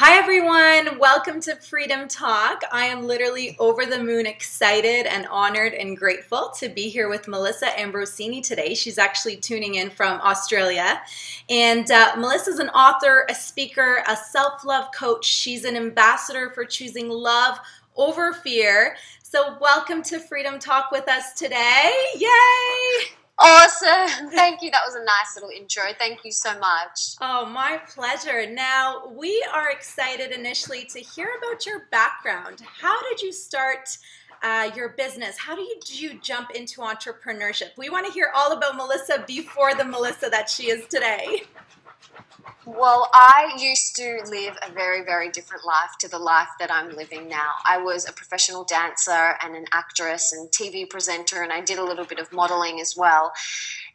Hi everyone, welcome to Freedom Talk. I am literally over the moon excited and honored and grateful to be here with Melissa Ambrosini today. She's actually tuning in from Australia. And Melissa's an author, a speaker, a self-love coach. She's an ambassador for choosing love over fear. So welcome to Freedom Talk with us today. Yay! Awesome. Thank you. That was a nice little intro. Thank you so much. Oh, my pleasure. Now, we are excited initially to hear about your background. How did you start your business? How did you jump into entrepreneurship? We want to hear all about Melissa before the Melissa that she is today. Well, I used to live a very, very different life to the life that I'm living now. I was a professional dancer and an actress and TV presenter, and I did a little bit of modeling as well.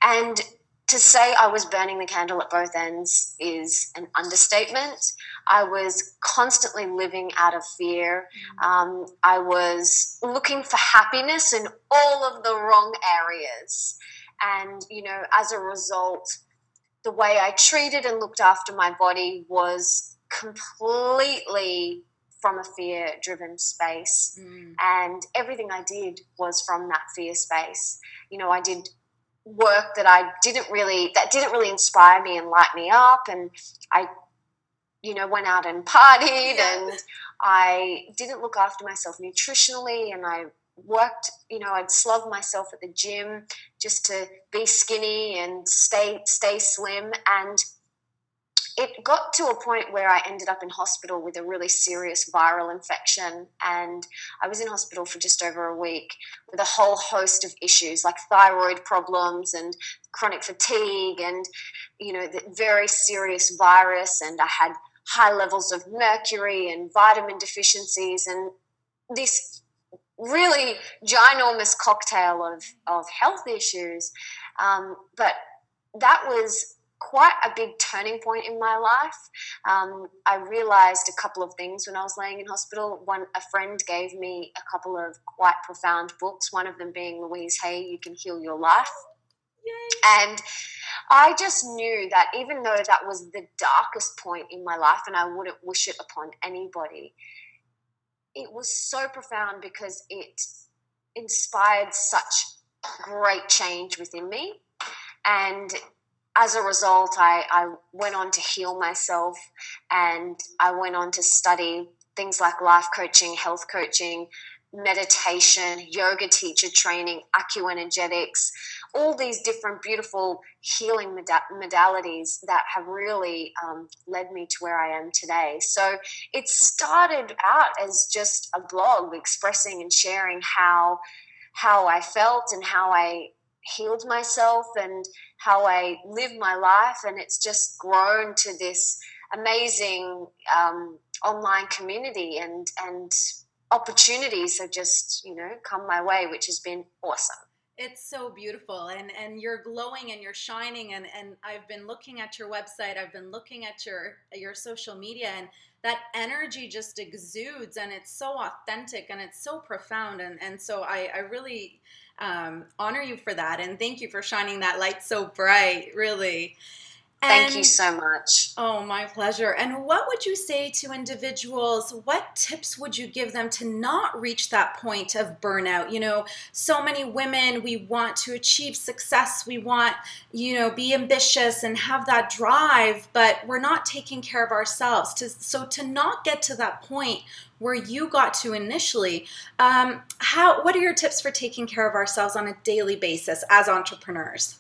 And to say I was burning the candle at both ends is an understatement. I was constantly living out of fear. I was looking for happiness in all of the wrong areas. And, as a result, the way I treated and looked after my body was completely from a fear-driven space. And everything I did was from that fear space. I did work that didn't really inspire me and light me up. And I, went out and partied and I didn't look after myself nutritionally, and I worked, I'd slug myself at the gym just to be skinny and stay slim. And it got to a point where I ended up in hospital with a really serious viral infection. And I was in hospital for just over a week with a whole host of issues like thyroid problems and chronic fatigue and, the very serious virus. And I had high levels of mercury and vitamin deficiencies and this really ginormous cocktail of health issues. But that was quite a big turning point in my life. I realized a couple of things when I was laying in hospital. A friend gave me a couple of quite profound books, one of them being Louise Hay, You Can Heal Your Life. Yay. And I just knew that even though that was the darkest point in my life and I wouldn't wish it upon anybody, it was so profound because it inspired such great change within me. And as a result, I went on to heal myself, and I went on to study things like life coaching, health coaching, meditation, yoga teacher training, acuenergetics, all these different beautiful healing modalities that have really led me to where I am today. So it started out as just a blog expressing and sharing how I felt and how I healed myself and how I live my life, and it's just grown to this amazing online community, and opportunities have just come my way, which has been awesome. It's so beautiful, and you're glowing and you're shining, and I've been looking at your website, I've been looking at your social media, and that energy just exudes, and it's so authentic and it's so profound, and so I really honor you for that, and thank you for shining that light so bright, really. Thank you so much. Oh, my pleasure. And what would you say to individuals? What tips would you give them to not reach that point of burnout? So many women, we want to achieve success. We want, be ambitious and have that drive, but we're not taking care of ourselves. So to not get to that point where you got to initially, what are your tips for taking care of ourselves on a daily basis as entrepreneurs?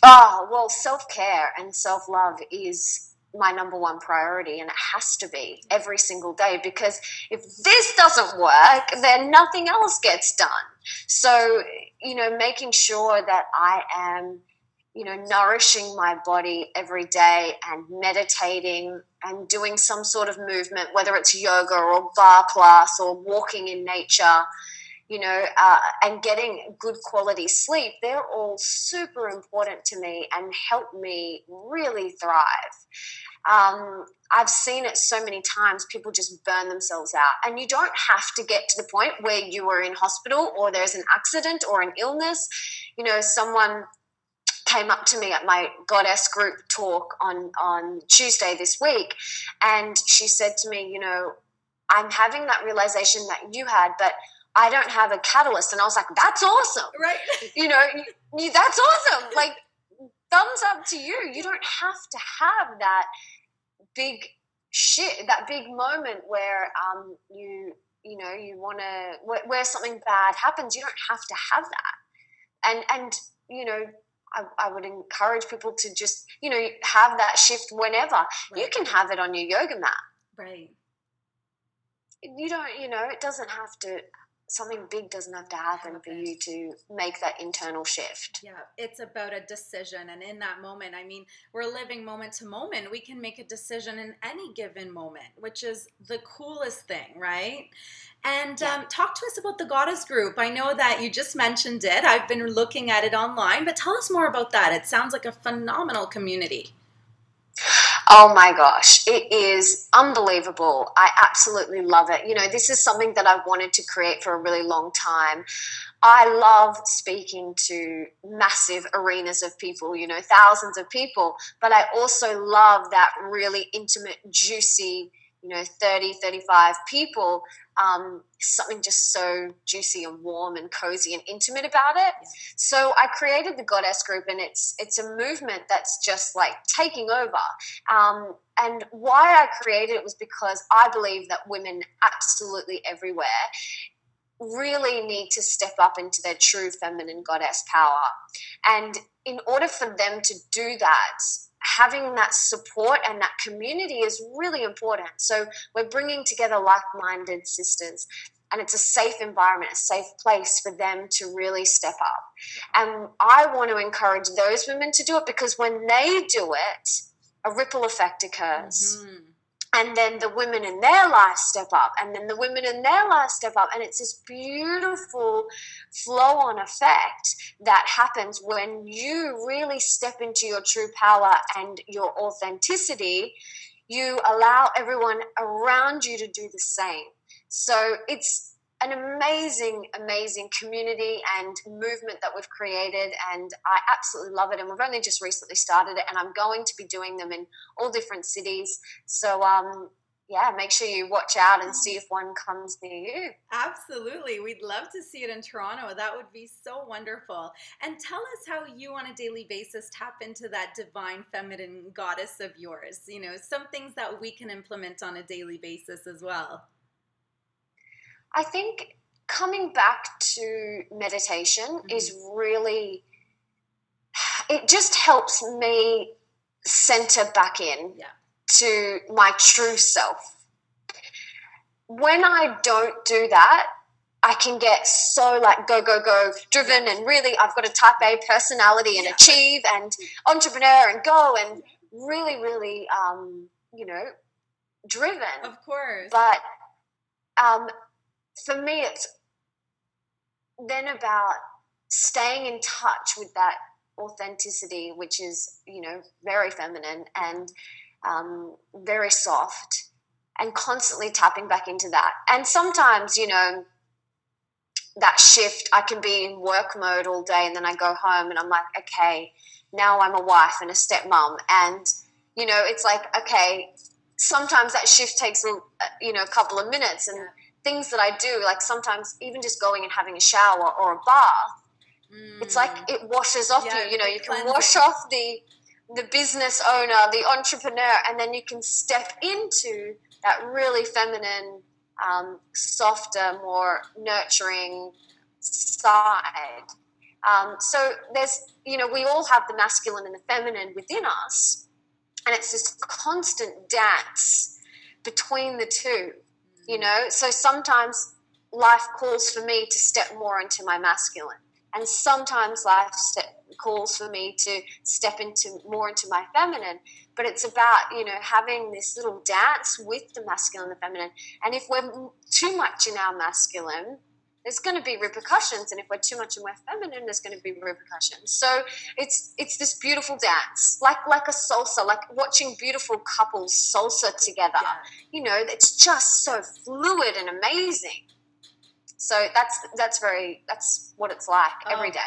Oh, well, self-care and self-love is my number one priority, and it has to be every single day, because if this doesn't work, then nothing else gets done. So, making sure that I am, nourishing my body every day and meditating and doing some sort of movement, whether it's yoga or bar class or walking in nature, and getting good quality sleep, they're all super important to me and help me really thrive. I've seen it so many times, people just burn themselves out, and you don't have to get to the point where you are in hospital or there's an accident or an illness. Someone came up to me at my goddess group talk on Tuesday this week, and she said to me, you know, I'm having that realization that you had, but I don't have a catalyst. And I was like, that's awesome. Right. You know, that's awesome. Like, thumbs up to you. You don't have to have that big shit, that big moment where you want to, where something bad happens. You don't have to have that. And you know, I would encourage people to just, you know, have that shift whenever. Right. You can have it on your yoga mat. Right. You don't, you know, it doesn't have to, something big doesn't have to happen for you to make that internal shift. Yeah, it's about a decision. And in that moment, I mean, we're living moment to moment. We can make a decision in any given moment, which is the coolest thing, right? And talk to us about the Goddess Group. I know that you just mentioned it. I've been looking at it online, but tell us more about that. It sounds like a phenomenal community. Oh my gosh, it is unbelievable. I absolutely love it. You know, this is something that I've wanted to create for a really long time. I love speaking to massive arenas of people, you know, thousands of people, but I also love that really intimate, juicy, you know, 30, 35 people, something just so juicy and warm and cozy and intimate about it. Yeah. So I created the Goddess Group, and it's a movement that's just like taking over. And why I created it was because I believe that women absolutely everywhere really need to step up into their true feminine goddess power. And in order for them to do that, having that support and that community is really important. So we're bringing together like-minded sisters, and it's a safe environment, a safe place for them to really step up. And I want to encourage those women to do it, because when they do it, a ripple effect occurs. Mm-hmm. And then the women in their life step up, and then the women in their life step up. And it's this beautiful flow-on effect that happens when you really step into your true power and your authenticity. You allow everyone around you to do the same. So it's an amazing, amazing community and movement that we've created, and I absolutely love it. And we've only just recently started it, and I'm going to be doing them in all different cities. So, make sure you watch out and see if one comes near you. Absolutely. We'd love to see it in Toronto. That would be so wonderful. And tell us how you on a daily basis tap into that divine feminine goddess of yours. You know, some things that we can implement on a daily basis as well. I think coming back to meditation mm-hmm. is really, it just helps me center back in to my true self. When I don't do that, I can get so like go driven and really I've got a type A personality and achieve and entrepreneur and go and really, really, driven. Of course. But, for me, it's then about staying in touch with that authenticity, which is, you know, very feminine and very soft, and constantly tapping back into that. And sometimes, you know, that shift, I can be in work mode all day and then I go home and I'm like, okay, now I'm a wife and a stepmom. And, you know, it's like, okay, sometimes that shift takes, a couple of minutes, and things that I do, like sometimes even just going and having a shower or a bath, it's like it washes off you. You know, you can wash off the business owner, the entrepreneur, and then you can step into that really feminine, softer, more nurturing side. So there's, you know, we all have the masculine and the feminine within us, and it's this constant dance between the two. You know, so sometimes life calls for me to step more into my masculine, and sometimes life calls for me to step more into my feminine. But it's about, you know, having this little dance with the masculine and the feminine. And if we're too much in our masculine, there's going to be repercussions, and if we're too much in our feminine, there's going to be repercussions. So it's this beautiful dance, like a salsa, like watching beautiful couples salsa together. Yeah. You know, it's just so fluid and amazing. So that's what it's like every day.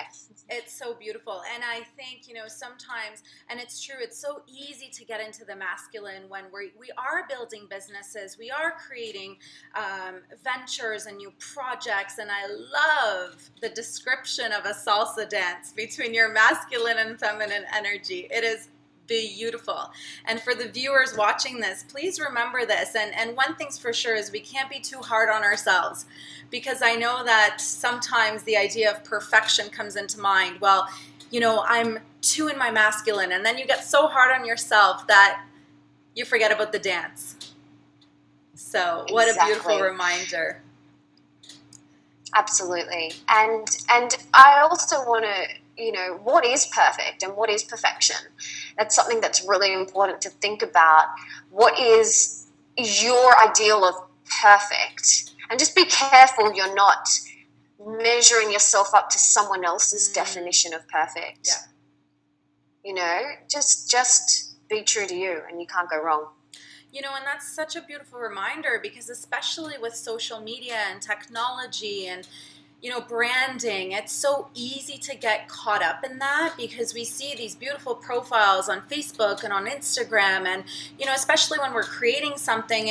It's so beautiful. And I think, sometimes, and it's true, it's so easy to get into the masculine when we are building businesses, we are creating ventures and new projects. And I love the description of a salsa dance between your masculine and feminine energy. It is beautiful. And for the viewers watching this, please remember this. And one thing's for sure is we can't be too hard on ourselves, because I know that sometimes the idea of perfection comes into mind. Well, I'm too in my masculine, and then you get so hard on yourself that you forget about the dance. So what a beautiful reminder. Absolutely. And I also want to, what is perfect and what is perfection? That's something that's really important to think about. What is your ideal of perfect? And just be careful you're not measuring yourself up to someone else's definition of perfect. Yeah. Just be true to you, and you can't go wrong. And that's such a beautiful reminder, because especially with social media and technology and branding, it's so easy to get caught up in that, because we see these beautiful profiles on Facebook and on Instagram, and especially when we're creating something,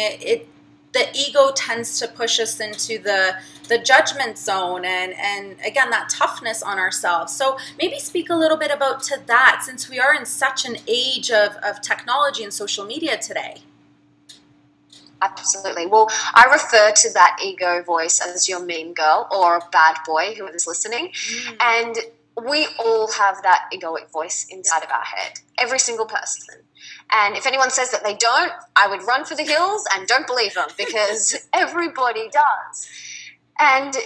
the ego tends to push us into the judgment zone and again, that toughness on ourselves. So maybe speak a little bit about to that, since we are in such an age of technology and social media today. Absolutely. Well, I refer to that ego voice as your mean girl or bad boy, who is listening. And we all have that egoic voice inside of our head, every single person. And if anyone says that they don't, I would run for the hills and don't believe them, because everybody does. And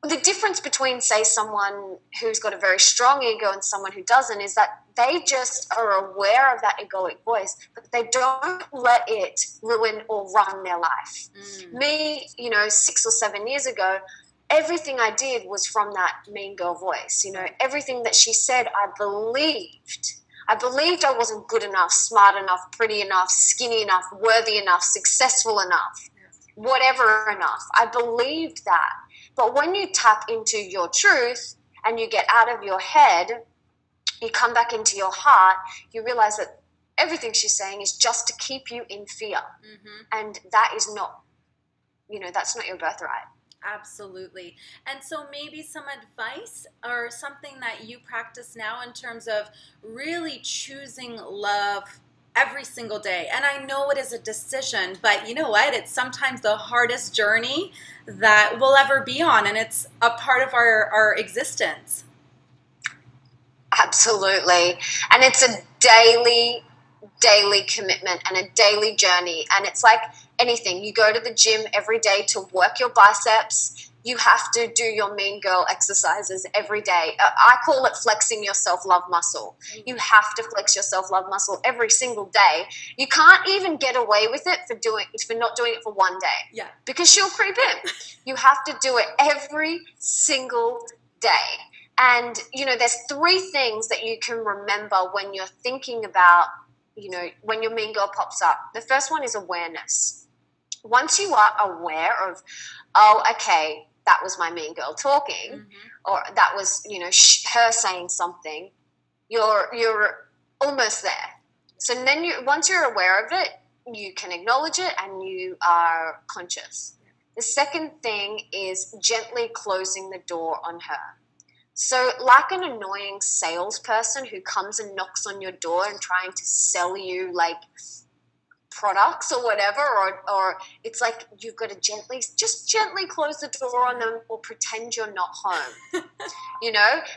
the difference between, say, someone who's got a very strong ego and someone who doesn't is that they just are aware of that egoic voice, but they don't let it ruin or run their life. Me, 6 or 7 years ago, everything I did was from that mean girl voice. Everything that she said, I believed. I believed I wasn't good enough, smart enough, pretty enough, skinny enough, worthy enough, successful enough, whatever enough. I believed that. But when you tap into your truth and you get out of your head, you come back into your heart, you realize that everything she's saying is just to keep you in fear. And that is not, that's not your birthright. Absolutely. And so maybe some advice or something that you practice now in terms of really choosing love every single day. And I know it is a decision, but you know what? It's sometimes the hardest journey that we'll ever be on, and it's a part of our existence. Absolutely. And it's a daily commitment and a daily journey. And it's like anything. You go to the gym every day to work your biceps. You have to do your mean girl exercises every day. I call it flexing your self-love muscle. You have to flex your self-love muscle every single day. You can't even get away with it for not doing it for one day. Yeah. Because she'll creep in. You have to do it every single day. And, there's 3 things that you can remember when you're thinking about, when your mean girl pops up. The first one is awareness. Once you are aware of, oh, okay, that was my mean girl talking, or that was, her saying something, you're almost there. So then once you're aware of it, you can acknowledge it and you are conscious. The second thing is gently closing the door on her. So like an annoying salesperson who comes and knocks on your door and trying to sell you like products or whatever, or it's like you've got to gently close the door on them or pretend you're not home.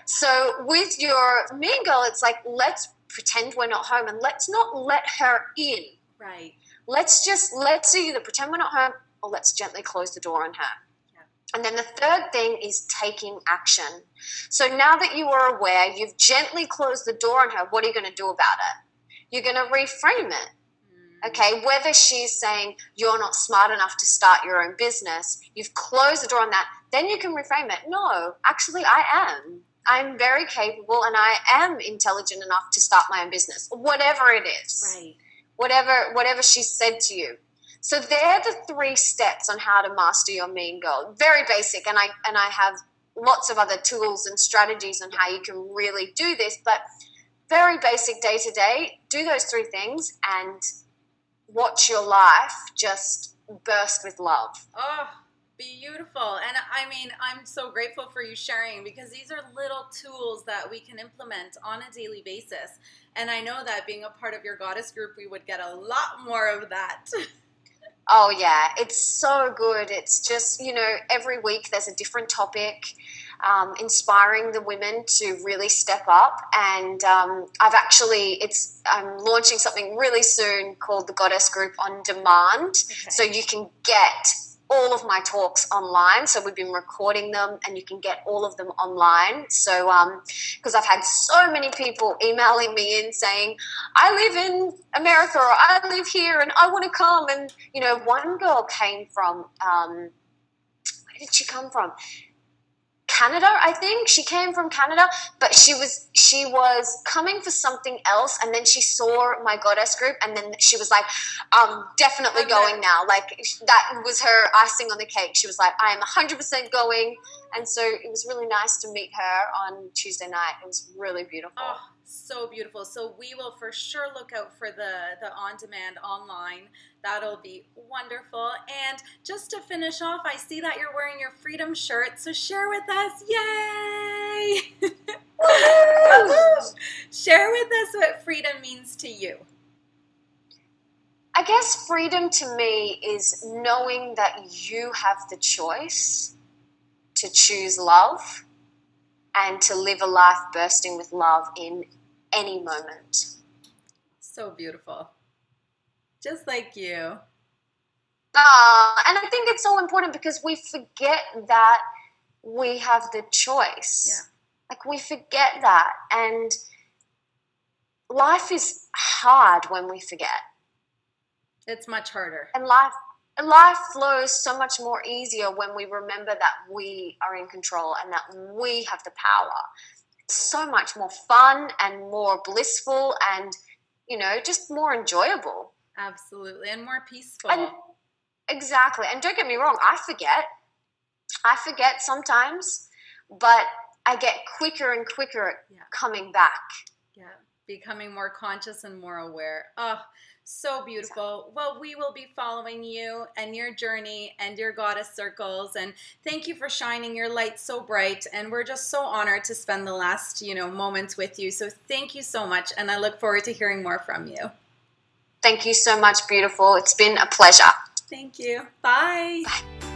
So with your mean girl, it's like, let's pretend we're not home and let's not let her in. Right. Let's either pretend we're not home or let's gently close the door on her. And then the third thing is taking action. So now that you are aware, you've gently closed the door on her, what are you going to do about it? You're going to reframe it. Okay, whether she's saying you're not smart enough to start your own business, you've closed the door on that, then you can reframe it. No, actually I am. I'm very capable and I am intelligent enough to start my own business, whatever it is. Right. Whatever she said to you. So they're the 3 steps on how to master your mean girl. Very basic, and I have lots of other tools and strategies on how you can really do this, but very basic day to day. Do those 3 things and watch your life just burst with love. Oh, beautiful. And I mean, I'm so grateful for you sharing, because these are little tools that we can implement on a daily basis. And I know that being a part of your goddess group, we would get a lot more of that. Oh, yeah, it's so good. It's just, every week there's a different topic, inspiring the women to really step up. And I'm launching something really soon called the Goddess Group on Demand. Okay. So you can get all of my talks online. So we've been recording them and you can get all of them online. So because I've had so many people emailing me in saying, I live in America, or I live here and I want to come. And, one girl came from, where did she come from? Canada, I think. She came from Canada, but she was coming for something else, and then she saw my goddess group, and then she was like, I'm definitely going now. Like, that was her icing on the cake. She was like, I am 100% going. And so it was really nice to meet her on Tuesday night. It was really beautiful. Oh, so beautiful. So we will for sure look out for the on-demand online. That'll be wonderful. And just to finish off, I see that you're wearing your freedom shirt. So share with us. Yay! Share with us what freedom means to you. I guess freedom to me is knowing that you have the choice to choose love and to live a life bursting with love in any moment. So beautiful. Just like you. And I think it's so important because we forget that we have the choice. Yeah. Like, we forget that. And life is hard when we forget. It's much harder. And life flows so much more easier when we remember that we are in control and that we have the power. It's so much more fun and more blissful and, just more enjoyable. Absolutely. And more peaceful. Exactly. And don't get me wrong, I forget sometimes, but I get quicker and quicker at coming back. Yeah. Becoming more conscious and more aware. Oh, so beautiful. Well, we will be following you and your journey and your goddess circles. And thank you for shining your light so bright. And we're just so honored to spend the last, moments with you. So thank you so much. And I look forward to hearing more from you. Thank you so much, beautiful. It's been a pleasure. Thank you. Bye. Bye.